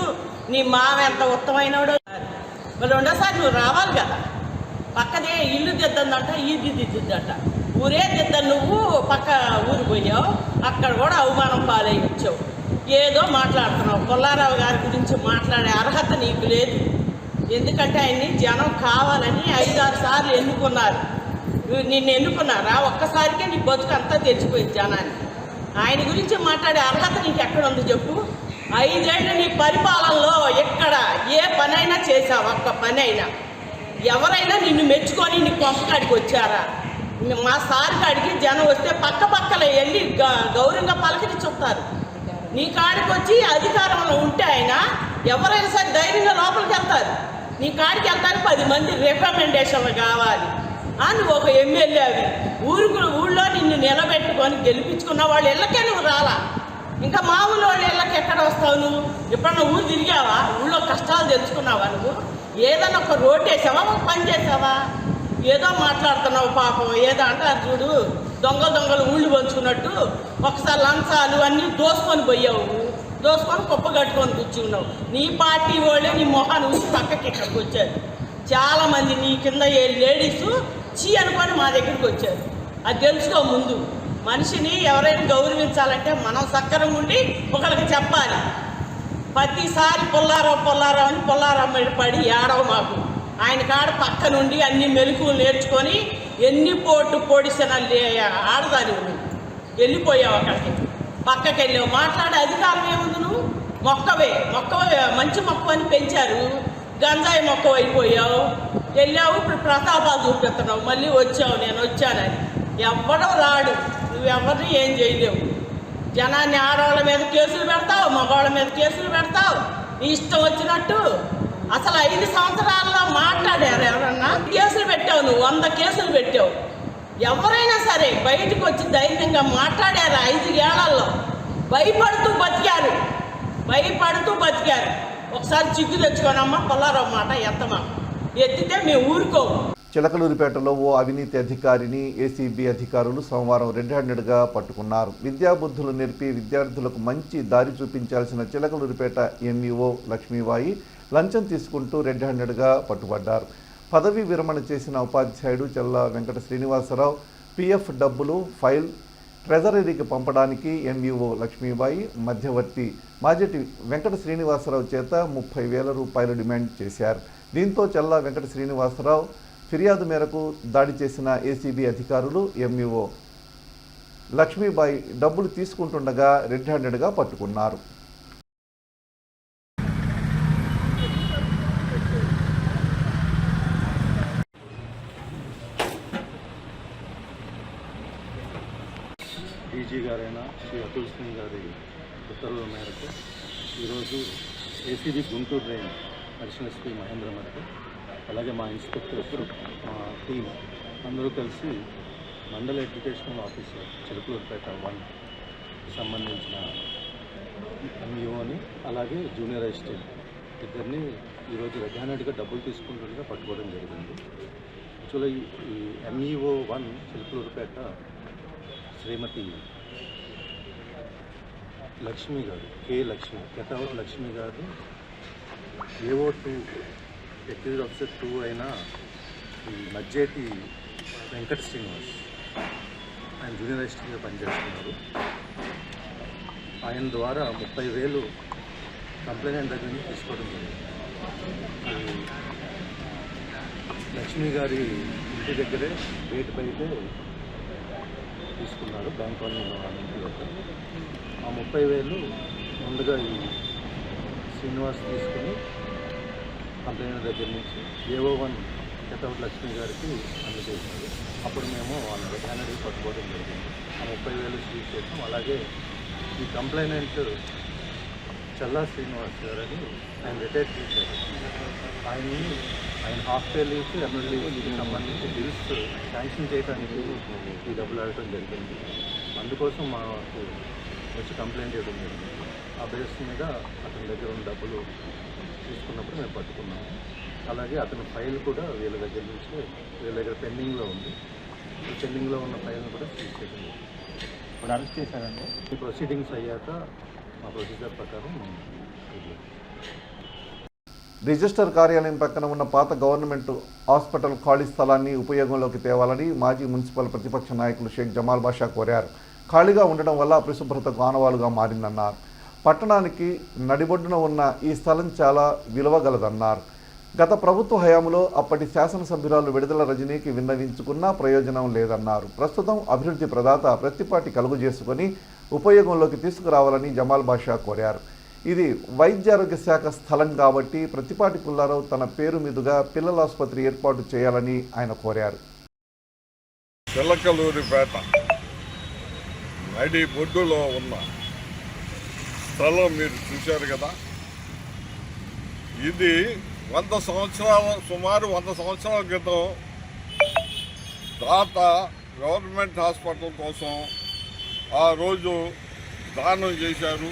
[SPEAKER 8] నీ మావ ఎంత ఉత్తమైనోడో. మరి రెండోసారి నువ్వు రావాలి కదా. పక్కనే ఇల్లు దిద్దందంట, ఇది దిద్దుద్దంట. ఊరే దిద్దని నువ్వు పక్క ఊరు పోయావు, అక్కడ కూడా అవమానం పాలై వచ్చావు. ఏదో మాట్లాడుతున్నావు. పుల్లారావు గారి గురించి మాట్లాడే అర్హత నీకు లేదు. ఎందుకంటే ఆయన్ని జనం కావాలని 5-6 సార్లు ఎన్నుకున్నారు. నిన్ను ఎన్నుకున్నారా? ఒక్కసారికే నీ బతుకు అంతా తెచ్చిపోయింది జనాన్ని. ఆయన గురించి మాట్లాడే అర్హత నీకు ఎక్కడ ఉంది చెప్పు? 5 ఏళ్ళు నీ పరిపాలనలో ఎక్కడ ఏ పనైనా చేసావు? ఒక్క పని అయినా ఎవరైనా నిన్ను మెచ్చుకొని నీ కొంపకాడికి వచ్చారా? మా సార్ కాడికి జనం వస్తే పక్కలే వెళ్ళి గౌరవంగా పలకరించుతారు. నీ కాడికి వచ్చి అధికారంలో ఉంటే ఆయన ఎవరైనా సరే ధైర్యంగా లోపలికి వెళ్తారు. నీ కాడికి వెళ్తారు 10 మంది రికమెండేషన్లు కావాలి. నువ్వు ఒక ఎమ్మెల్యే అవి ఊళ్ళో నిన్ను నిలబెట్టుకొని గెలిపించుకున్న వాళ్ళ ఇళ్ళకే నువ్వు రాలా. ఇంకా మామూలు వాళ్ళ ఇళ్ళకి ఎక్కడ వస్తావు నువ్వు? ఎప్పుడన్నా ఊరు తిరిగావా? ఊళ్ళో కష్టాలు తెలుసుకున్నావా? నువ్వు ఏదన్నా ఒక రోడ్డు వేసావా, ఒక పని చేసావా? ఏదో మాట్లాడుతున్నావు పాపం. ఏదో అంటారు చూడు, దొంగలు ఊళ్ళు పంచుకున్నట్టు ఒకసారి లంచాలు అన్నీ దోసుకొని పోయావు, దోసుకొని కుప్ప కట్టుకొని కూర్చున్నావు. నీ పార్టీ వాళ్ళే నీ మొహాన్ని ఊసి పక్కకి ఇక్కడికి వచ్చారు. చాలామంది నీ కింద లేడీస్ చీ అనుకొని మా దగ్గరికి వచ్చారు. అది తెలుసుకో ముందు. మనిషిని ఎవరైనా గౌరవించాలంటే మనం సక్కరంగా ఉండి ఒకరికి చెప్పాలి. ప్రతిసారి పుల్లారావు అని పుల్లారావు పడి ఏడవ మాకు. ఆయన కాడ పక్క నుండి అన్ని మెలకువలు నేర్చుకొని ఎన్ని పొడిసిన ఆడదాని వెళ్ళిపోయావు. అక్కడికి పక్కకి వెళ్ళావు. మాట్లాడే అధికారం ఏముంది? నువ్వు మొక్కవే మంచి మొక్క అని పెంచారు, గంజాయి మొక్క అయిపోయావు. వెళ్ళావు, ఇప్పుడు ప్రతాపాలు చూపిస్తున్నావు. మళ్ళీ వచ్చావు నేను వచ్చానని. ఎవ్వడం రాడు, నువ్వెవరిని ఏం చేయలేవు. జనాన్ని ఆడవాళ్ళ మీద కేసులు పెడతావు, మగవాళ్ళ మీద కేసులు పెడతావు, నీ ఇష్టం వచ్చినట్టు. అసలు 5 సంవత్సరాల్లో మాట్లాడారు ఎవరన్నా? కేసులు పెట్టావు నువ్వు, 100 కేసులు పెట్టావు. ఎవరైనా సరే బయటకు వచ్చి ధైర్యంగా మాట్లాడారు. 5 ఏళ్లలో భయపడుతూ బతికారు. ఒకసారి చిగ్గు తెచ్చుకోనమ్మా. పుల్లారావు మాట ఎత్తితే మేము ఊరుకోము.
[SPEAKER 1] చిలకలూరిపేటలో ఓ అవినీతి అధికారిని ఏసీబీ అధికారులు సోమవారం రెడ్ హ్యాండెడ్గా పట్టుకున్నారు. విద్యాబుద్ధులు నేర్పి విద్యార్థులకు మంచి దారి చూపించాల్సిన చిలకలూరిపేట ఎంఈఓ లక్ష్మీబాయి లంచం తీసుకుంటూ రెడ్ హ్యాండెడ్గా పట్టుబడ్డారు. పదవీ విరమణ చేసిన ఉపాధ్యాయుడు చెల్ల వెంకట శ్రీనివాసరావు పిఎఫ్ డబ్బులు ఫైల్ ట్రెజరీకి పంపడానికి ఎంఈఓ లక్ష్మీబాయి మధ్యవర్తి మాజెటి వెంకట శ్రీనివాసరావు చేత 30,000 రూపాయలు డిమాండ్ చేశారు. దీంతో చెల్ల వెంకట శ్రీనివాసరావు ఫిర్యాదు మేరకు దాడి చేసిన ఏసీబీ అధికారులు ఎంఈఓ లక్ష్మీబాయి డబ్బులు తీసుకుంటుండగా రెడ్ హ్యాండెడ్గా పట్టుకున్నారు.
[SPEAKER 9] డీజీ గారైన శ్రీ అతుల్ సింగ్ గారి ఉత్తర్వుల మేరకు ఈరోజు ACB Guntur range additional SP Mahendra మేరకు అలాగే మా ఇన్స్పెక్టర్స్ మా టీం అందరూ కలిసి మండల ఎడ్యుకేషనల్ ఆఫీసర్ చిలకలూరిపేట 1 సంబంధించిన ఎంఈఓని అలాగే జూనియర్ అసిస్టెంట్ ఇద్దరిని ఈరోజు రెడ్ హ్యాండెడ్గా డబ్బులు తీసుకుంటుండగా పట్టుకోవడం జరిగింది. యాక్చువల్గా ఈ ఎంఈఓ 1 చిలకలూరిపేట శ్రీమతి లక్ష్మి గారు, కే లక్ష్మి, కెటౌట్ లక్ష్మి గారు AO2 ఎక్యూజ్ ఆఫీసర్ 2 అయిన ఈ మధ్యేటి వెంకట శ్రీనివాస్, ఆయన జూనియర్ అసిస్టెంట్గా పనిచేస్తున్నారు. ఆయన ద్వారా 30,000 కంప్లైంట్ దగ్గర నుంచి తీసుకోవడం జరిగింది. లక్ష్మి గారి ఇంటి దగ్గరే గేట్ బయటే తీసుకున్నారు, బ్యాంక్ కాలనీలో ఇంటి దగ్గర. ఆ 30,000 ముందుగా ఈ శ్రీనివాస్ తీసుకుని కంప్లైంట్ దగ్గర నుంచి AO1 కెటౌట్ లక్ష్మి గారికి అందజేశారు. అప్పుడు మేము వాళ్ళ హ్యాండ్ పట్టుకోవడం జరిగింది. ఆ 30,000 సీజ్ చేసాం. అలాగే ఈ కంప్లైనెంట్ చల్లా శ్రీనివాస్ గారని ఆయన రిటైర్ చేశారు. ఆయన హాఫ్ పే లీవ్స్, ఎమ్మెల్యే లీవ్స్కి సంబంధించి బిల్స్ శాంక్షన్ చేయడానికి ఈ డబ్బులు అడగడం జరిగింది. అందుకోసం మాకు వచ్చి కంప్లైంట్ ఇవ్వడం జరిగింది. ఆ బేస్ మీద అతని దగ్గర ఉన్న డబ్బులు తీసుకున్నప్పుడు మేము పట్టుకున్నాము. అలాగే అతని ఫైల్ కూడా వీళ్ళ దగ్గర నుంచి వీళ్ళ దగ్గర పెండింగ్లో ఉంది. ఈ పెండింగ్లో ఉన్న ఫైల్ని కూడా సీజ్ చేయడం జరిగింది.
[SPEAKER 10] ఇప్పుడు అరెస్ట్ చేశారండి.
[SPEAKER 9] ఈ ప్రొసీడింగ్స్ అయ్యాక మా ప్రొసీజర్ ప్రకారం
[SPEAKER 1] రిజిస్టర్ కార్యాలయం పక్కన ఉన్న పాత గవర్నమెంట్ హాస్పిటల్ ఖాళీ స్థలాన్ని ఉపయోగంలోకి తేవాలని మాజీ మున్సిపల్ ప్రతిపక్ష నాయకులు షేక్ జమాల్ బాషా కోరారు. ఖాళీగా ఉండడం వల్ల అపరిశుభ్రతకు ఆనవాలుగా మారిందన్నారు. పట్టణానికి నడిబొడ్డున ఉన్న ఈ స్థలం చాలా విలువగలదన్నారు. గత ప్రభుత్వ హయాంలో అప్పటి శాసనసభ్యురాలు విడుదల రజనీకి విన్నవించుకున్నా ప్రయోజనం లేదన్నారు. ప్రస్తుతం అభివృద్ధి ప్రదాత ప్రత్తిపాటి కలుగు చేసుకుని ఉపయోగంలోకి తీసుకురావాలని జమాల్ బాషా కోరారు. ఇది వైద్యారోగ్య శాఖ స్థలం కాబట్టి ప్రత్తిపాటి పుల్లారావు తన పేరు మీదుగా పిల్లల ఆసుపత్రి ఏర్పాటు చేయాలని ఆయన కోరారు.
[SPEAKER 11] పిల్లకలూరిపేట నడి బొడ్డులో ఉన్న స్థలం మీరు చూశారు కదా. ఇది సుమారు 100 సంవత్సరాల క్రితం దాత గవర్నమెంట్ హాస్పిటల్ కోసం ఆ రోజు దానం చేశారు.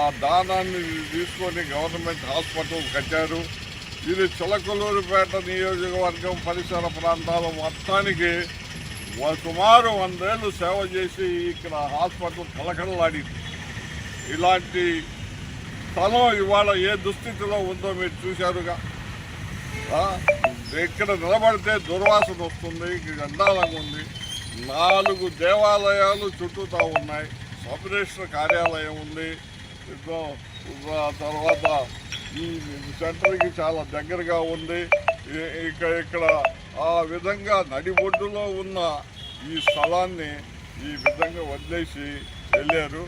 [SPEAKER 11] ఆ దానాన్ని తీసుకొని గవర్నమెంట్ హాస్పిటల్ కట్టారు. ఇది చిలకలూరిపేట నియోజకవర్గం పరిసర ప్రాంతాల మొత్తానికి సుమారు 100 ఏళ్ళు సేవ చేసి ఇక్కడ హాస్పిటల్ కలకలలాడింది. ఇలాంటి స్థలం ఇవాళ ఏ దుస్థితిలో ఉందో మీరు చూశారుగా. ఇక్కడ నిలబడితే దుర్వాసన వస్తుంది, గండాలంగా ఉంది. 4 దేవాలయాలు చుట్టూతా ఉన్నాయి. సబ్ రిజిస్టర్ కార్యాలయం ఉంది. తర్వాత ఈ సెంటర్కి చాలా దగ్గరగా ఉంది. ఇక్కడ ఆ విధంగా నడిబొడ్డులో ఉన్న ఈ స్థలాన్ని ఈ విధంగా వదిలేసి వెళ్ళారు.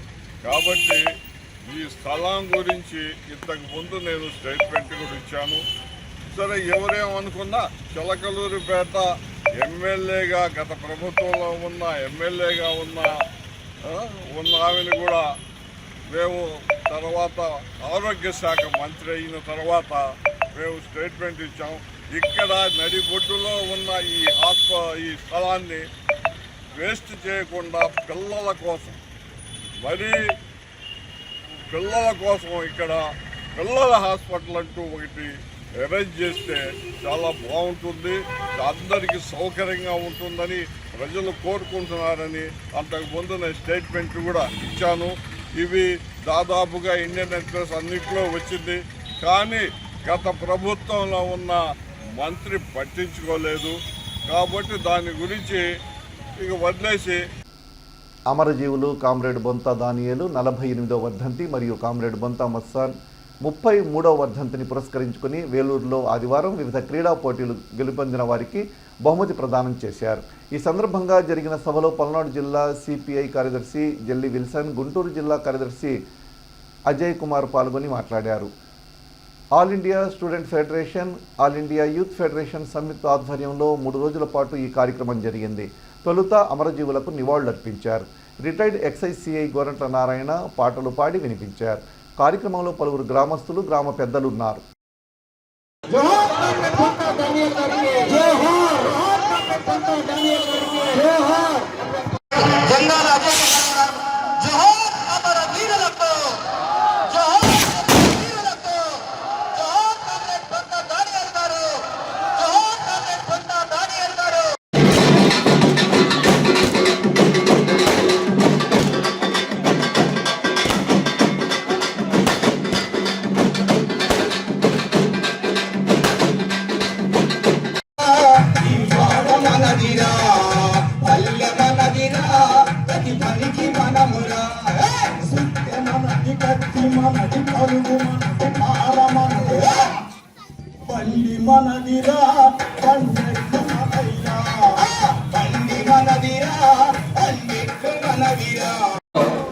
[SPEAKER 11] కాబట్టి ఈ స్థలం గురించి ఇంతకు ముందు నేను స్టేట్మెంట్ కూడా ఇచ్చాను. సరే, ఎవరేమనుకున్నా చిలకలూరిపేట ఎమ్మెల్యేగా గత ప్రభుత్వంలో ఉన్న ఎమ్మెల్యేగా ఉన్న ఆమెను కూడా మేము తర్వాత ఆరోగ్య శాఖ మంత్రి అయిన తర్వాత మేము స్టేట్మెంట్ ఇచ్చాం. ఇక్కడ నడిబొడ్డులో ఉన్న ఈ స్థలాన్ని వేస్ట్ చేయకుండా పిల్లల కోసం ఇక్కడ పిల్లల హాస్పిటల్ అంటూ ఒకటి అరేంజ్ చేస్తే చాలా బాగుంటుంది, అందరికీ సౌకర్యంగా ఉంటుందని ప్రజలు కోరుకుంటున్నారని అంతకుముందు నేను స్టేట్మెంట్ కూడా ఇచ్చాను. ఇవి దాదాపుగా ఇండియన్ ఎక్స్ప్రెస్ అన్నింటిలో వచ్చింది. కానీ గత ప్రభుత్వంలో ఉన్న మంత్రి పట్టించుకోలేదు. కాబట్టి దాని గురించి ఇక వదిలేసి
[SPEAKER 1] అమరజీవులు కామ్రేడ్ బొంత దానియేలు 48వ వర్ధంతి మరియు కామ్రేడ్ బొంత మస్సాన్ 33వ వర్ధంతిని పురస్కరించుకుని వేలూరులో ఆదివారం వివిధ క్రీడా పోటీలు గెలుపొందిన వారికి బహుమతి ప్రదానం చేశారు. ఈ సందర్భంగా జరిగిన సభలో పల్నాడు జిల్లా సిపిఐ కార్యదర్శి జెల్లి విల్సన్, గుంటూరు జిల్లా కార్యదర్శి అజయ్ కుమార్ పాల్గొని మాట్లాడారు. All India student federation, all India youth federation సంయుక్త ఆధ్వర్యంలో 3 రోజుల పాటు ఈ కార్యక్రమం జరిగింది. తొలుత అమరజీవులకు నివాళులర్పించారు. Retired excise CI Gorantla Narayana పాటలు పాడి వినిపించారు. కార్యక్రమంలో పలువురు గ్రామస్తులు, గ్రామ పెద్దలు ఉన్నారు.
[SPEAKER 3] కత్తి మనది పరుగు మనది పాల మనది బండి మనదిరా బండెక్కు మనదిరా బండి మనదిరా బండెక్కు మనదిరా.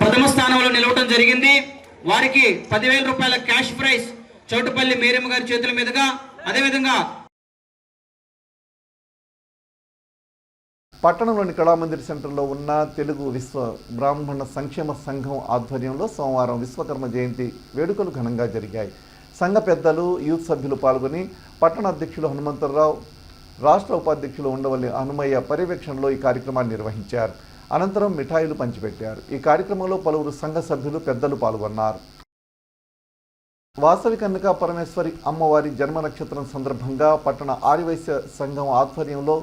[SPEAKER 12] ప్రథమ స్థానంలో నిలవడం జరిగింది. వారికి 10,000 రూపాయల క్యాష్ ప్రైజ్ చౌటుపల్లి మేరమ్మ గారి చేతుల మీదుగా. అదేవిధంగా
[SPEAKER 1] పట్టణంలోని కళామందిర్ సెంటర్లో ఉన్న తెలుగు విశ్వ బ్రాహ్మణ సంక్షేమ సంఘం ఆధ్వర్యంలో సోమవారం విశ్వకర్మ జయంతి వేడుకలు ఘనంగా జరిగాయి. సంఘ పెద్దలు, యూత్ సభ్యులు పాల్గొని పట్టణ అధ్యక్షులు హనుమంతరావు, రాష్ట్ర ఉపాధ్యక్షులు ఉండవల్లి హనుమయ్య పర్యవేక్షణలో ఈ కార్యక్రమాన్ని నిర్వహించారు. అనంతరం మిఠాయిలు పంచిపెట్టారు. ఈ కార్యక్రమంలో పలువురు సంఘ సభ్యులు, పెద్దలు పాల్గొన్నారు. వాసవి కన్యకా పరమేశ్వరి అమ్మవారి జన్మ నక్షత్రం సందర్భంగా పట్టణ ఆర్యవైశ్య సంఘం ఆధ్వర్యంలో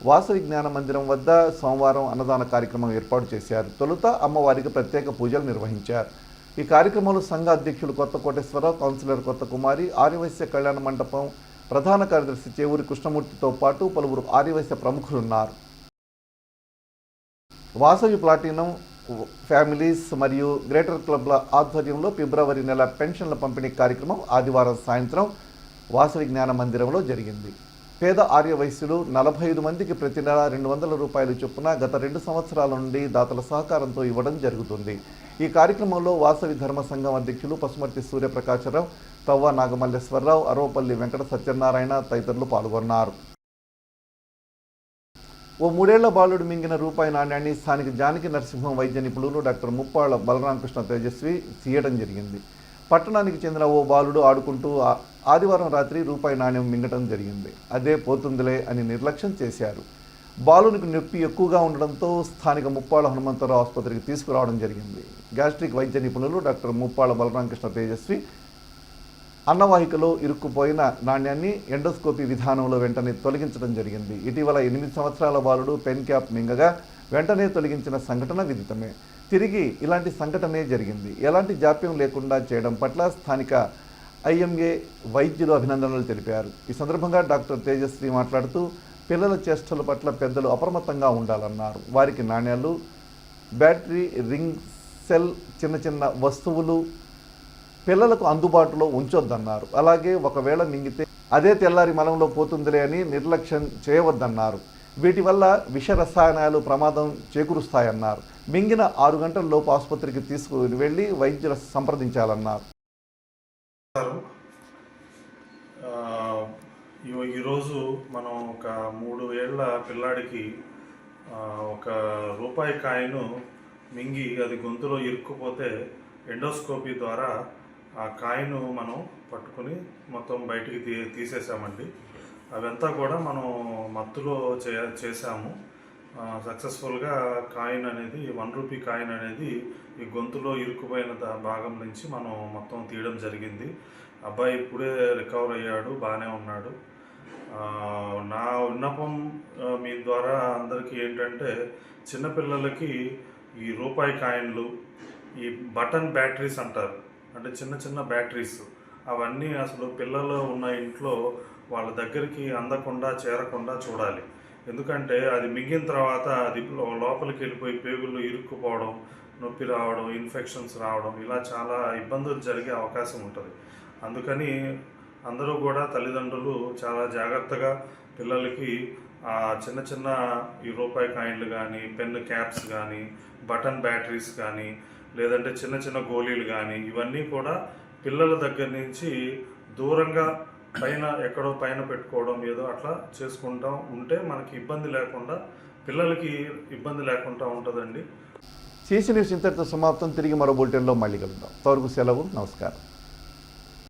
[SPEAKER 1] వాసవి జ్ఞాన మందిరం వద్ద సోమవారం అన్నదాన కార్యక్రమం ఏర్పాటు చేశారు. తొలుత అమ్మవారికి ప్రత్యేక పూజలు నిర్వహించారు. ఈ కార్యక్రమంలో సంఘ అధ్యక్షులు కొత్త కోటేశ్వరరావు, కౌన్సిలర్ కొత్త కుమారి, ఆర్యవైశ్య కళ్యాణ మండపం ప్రధాన కార్యదర్శి చేవూరి కృష్ణమూర్తితో పాటు పలువురు ఆర్యవైశ్య ప్రముఖులున్నారు. వాసవి ప్లాటినం ఫ్యామిలీస్ మరియు గ్రేటర్ క్లబ్ల ఆధ్వర్యంలో ఫిబ్రవరి నెల పెన్షన్ల పంపిణీ కార్యక్రమం ఆదివారం సాయంత్రం వాసవి జ్ఞాన మందిరంలో జరిగింది. పేద ఆర్యవైశ్యులు 45 మందికి ప్రతి నెల 200 రూపాయలు చొప్పున గత 2 సంవత్సరాల నుండి దాతల సహకారంతో ఇవ్వడం జరుగుతుంది. ఈ కార్యక్రమంలో వాసవి ధర్మ సంఘం అధ్యక్షులు పసుమర్తి సూర్యప్రకాశరావు, తవ్వ నాగమల్లేశ్వరరావు, అరవపల్లి వెంకట సత్యనారాయణ తదితరులు పాల్గొన్నారు. ఓ 3 ఏళ్ల బాలుడు మింగిన రూపాయి నాణ్యాన్ని స్థానిక జానకి నరసింహం వైద్య నిపుణులు డాక్టర్ ముప్పాళ్ల బలరామకృష్ణ తేజస్వి తీయడం జరిగింది. పట్టణానికి చెందిన ఓ బాలుడు ఆడుకుంటూ ఆదివారం రాత్రి రూపాయి నాణ్యం మింగటం జరిగింది. అదే పోతుందిలే అని నిర్లక్ష్యం చేశారు. బాలునికి నొప్పి ఎక్కువగా ఉండడంతో స్థానిక ముప్పాళ్ల హనుమంతరావు ఆసుపత్రికి తీసుకురావడం జరిగింది. గ్యాస్ట్రిక్ వైద్య నిపుణులు డాక్టర్ ముప్పాళ్ల బలరామకృష్ణ తేజస్వి అన్నవాహికలో ఇరుక్కుపోయిన నాణ్యాన్ని ఎండోస్కోపీ విధానంలో వెంటనే తొలగించడం జరిగింది. ఇటీవల 8 సంవత్సరాల బాలుడు పెన్ క్యాప్ మింగగా వెంటనే తొలగించిన సంఘటన విదితమే. తిరిగి ఇలాంటి సంఘటనే జరిగింది. ఎలాంటి జాప్యం లేకుండా చేయడం పట్ల స్థానిక ఐఎంఏ వైద్యులు అభినందనలు తెలిపారు. ఈ సందర్భంగా డాక్టర్ తేజస్వి మాట్లాడుతూ పిల్లల చేష్టల పట్ల పెద్దలు అప్రమత్తంగా ఉండాలన్నారు. వారికి నాణ్యాలు, బ్యాటరీ, రింగ్ సెల్, చిన్న చిన్న వస్తువులు పిల్లలకు అందుబాటులో ఉంచొద్దన్నారు. అలాగే ఒకవేళ మింగితే అదే తెల్లారి మలంలో పోతుందిలే అని నిర్లక్ష్యం చేయవద్దన్నారు. వీటి వల్ల విష రసాయనాలు ప్రమాదం చేకూరుస్తాయన్నారు. మింగిన 6 గంటల లోపు ఆసుపత్రికి తీసుకుని వెళ్ళి వైద్యులు సంప్రదించాలన్నారు.
[SPEAKER 13] ఈరోజు మనం ఒక 3 ఏళ్ల పిల్లాడికి ఒక రూపాయి కాయను మింగి అది గొంతులో ఇరుక్కుపోతే ఎండోస్కోపీ ద్వారా ఆ కాయను మనం పట్టుకుని మొత్తం బయటికి తీసేసామండి. అవంతా కూడా మనం మత్తులో చేసాము. సక్సెస్ఫుల్గా కాయిన్ అనేది 1 రూపీ కాయిన్ అనేది ఈ గొంతులో ఇరుక్కుపోయిన భాగం నుంచి మనం మొత్తం తీయడం జరిగింది. అబ్బాయి ఇప్పుడే రికవర్ అయ్యాడు, బాగానే ఉన్నాడు. నా విన్నపం మీ ద్వారా అందరికీ ఏంటంటే చిన్నపిల్లలకి ఈ రూపాయి కాయిన్లు, ఈ బటన్ బ్యాటరీస్ అంటారు, అంటే చిన్న చిన్న బ్యాటరీస్, అవన్నీ అసలు పిల్లలు ఉన్న ఇంట్లో వాళ్ళ దగ్గరికి అందకుండా చేరకుండా చూడాలి. ఎందుకంటే అది మింగిన తర్వాత అది లోపలికి వెళ్ళిపోయి పేగుల్లో ఇరుక్కుపోవడం, నొప్పి రావడం, ఇన్ఫెక్షన్స్ రావడం, ఇలా చాలా ఇబ్బందులు జరిగే అవకాశం ఉంటుంది. అందుకని అందరూ కూడా తల్లిదండ్రులు చాలా జాగ్రత్తగా పిల్లలకి ఆ చిన్న చిన్న ఈ రూపాయి కాయిన్లు కానీ, పెన్ క్యాప్స్ కానీ, బటన్ బ్యాటరీస్ కానీ, లేదంటే చిన్న చిన్న గోళీలు కానీ, ఇవన్నీ కూడా పిల్లల దగ్గర నుంచి దూరంగా పైన ఎక్కడో పైన పెట్టుకోవడం ఏదో అట్లా చేసుకుంటూ ఉంటే మనకి ఇబ్బంది లేకుండా, పిల్లలకి ఇబ్బంది లేకుండా ఉంటుందండి.
[SPEAKER 1] CC న్యూస్ ఇంతటితో సమాప్తం. తిరిగి మరో బులెటిన్లో మళ్ళీ కలుద్దాం. అంతవరకు సెలవు. నమస్కారం.